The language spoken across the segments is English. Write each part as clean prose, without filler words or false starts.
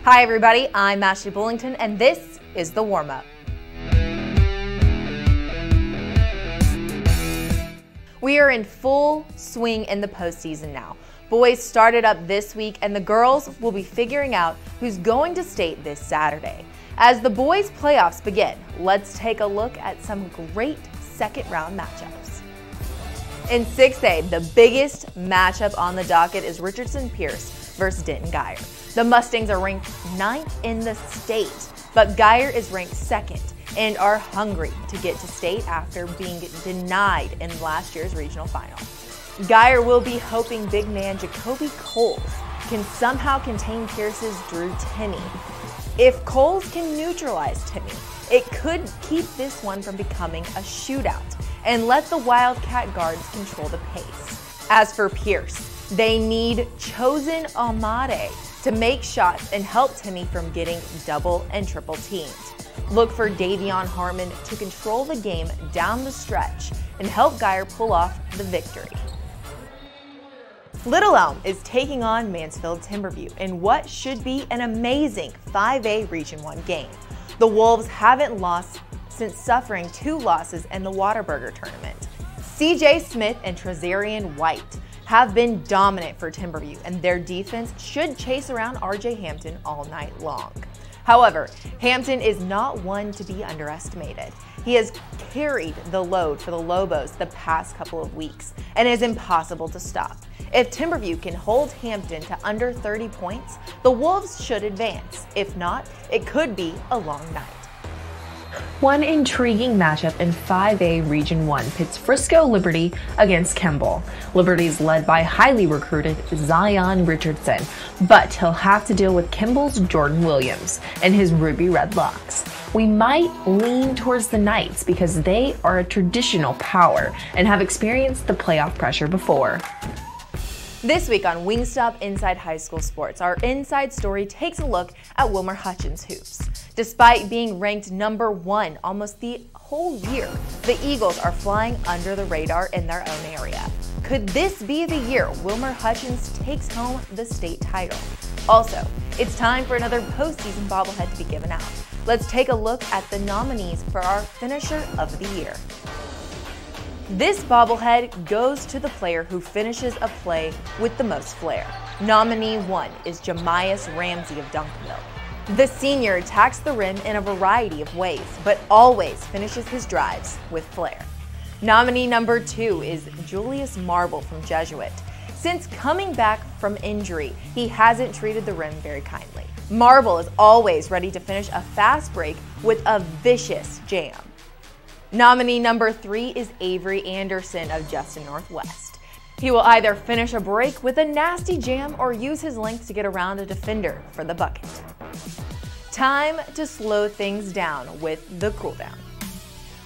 Hi everybody, I'm Ashley Bullington and this is the warm-up. We are in full swing in the postseason now. Boys started up this week and the girls will be figuring out who's going to state this Saturday. As the boys playoffs begin, let's take a look at some great second round matchups. In 6A, the biggest matchup on the docket is Richardson-Pierce versus Denton-Guyer. The Mustangs are ranked 9th in the state, but Guyer is ranked 2nd and are hungry to get to state after being denied in last year's regional final. Guyer will be hoping big man Jacoby Coles can somehow contain Pierce's Drew Timme. If Coles can neutralize Timme, it could keep this one from becoming a shootout and let the Wildcat guards control the pace. As for Pierce, they need Chosen Amade to make shots and help Timme from getting double and triple teamed. Look for Davion Harmon to control the game down the stretch and help Guyer pull off the victory. Little Elm is taking on Mansfield Timberview in what should be an amazing 5A Region 1 game. The Wolves haven't lost since suffering 2 losses in the Whataburger tournament. CJ Smith and Trezarian White have been dominant for Timberview, and their defense should chase around RJ Hampton all night long. However, Hampton is not one to be underestimated. He has carried the load for the Lobos the past couple of weeks and is impossible to stop. If Timberview can hold Hampton to under 30 points, the Wolves should advance. If not, it could be a long night. One intriguing matchup in 5A Region 1 pits Frisco Liberty against Kimball. Liberty is led by highly recruited Zion Richardson, but he'll have to deal with Kimball's Jordan Williams and his ruby red locks. We might lean towards the Knights because they are a traditional power and have experienced the playoff pressure before. This week on Wingstop Inside High School Sports, our inside story takes a look at Wilmer Hutchins hoops. Despite being ranked number 1 almost the whole year, the Eagles are flying under the radar in their own area. Could this be the year Wilmer Hutchins takes home the state title? Also, it's time for another postseason bobblehead to be given out. Let's take a look at the nominees for our Finisher of the Year. This bobblehead goes to the player who finishes a play with the most flair. Nominee 1 is Jamias Ramsey of Duncanville. The senior attacks the rim in a variety of ways, but always finishes his drives with flair. Nominee number 2 is Julius Marble from Jesuit. Since coming back from injury, he hasn't treated the rim very kindly. Marble is always ready to finish a fast break with a vicious jam. Nominee number 3 is Avery Anderson of Justin Northwest. He will either finish a break with a nasty jam or use his length to get around a defender for the bucket. Time to slow things down with the cool down.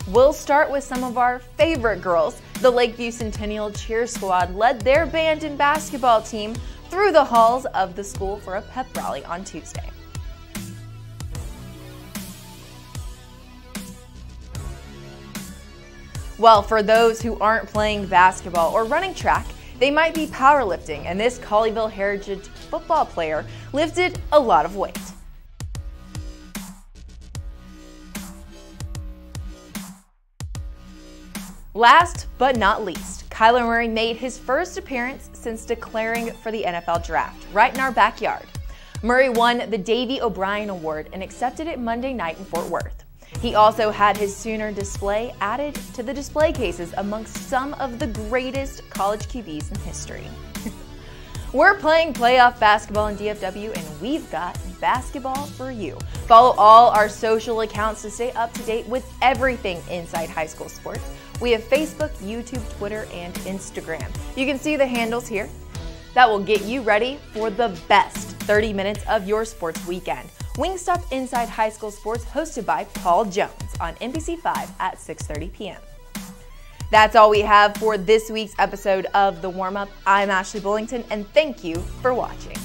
We'll start with some of our favorite girls. The Lakeview Centennial Cheer Squad led their band and basketball team through the halls of the school for a pep rally on Tuesday. Well, for those who aren't playing basketball or running track, they might be powerlifting, and this Colleyville Heritage football player lifted a lot of weight. Last but not least, Kyler Murray made his first appearance since declaring for the NFL draft, right in our backyard. Murray won the Davey O'Brien Award and accepted it Monday night in Fort Worth. He also had his Sooner display added to the display cases amongst some of the greatest college QBs in history. We're playing playoff basketball in DFW and we've got basketball for you. Follow all our social accounts to stay up to date with everything inside high school sports. We have Facebook, YouTube, Twitter, and Instagram. You can see the handles here. That will get you ready for the best 30 minutes of your sports weekend. Wingstop Inside High School Sports, hosted by Paul Jones on NBC5 at 6:30 p.m. That's all we have for this week's episode of The Warm-Up. I'm Ashley Bullington, and thank you for watching.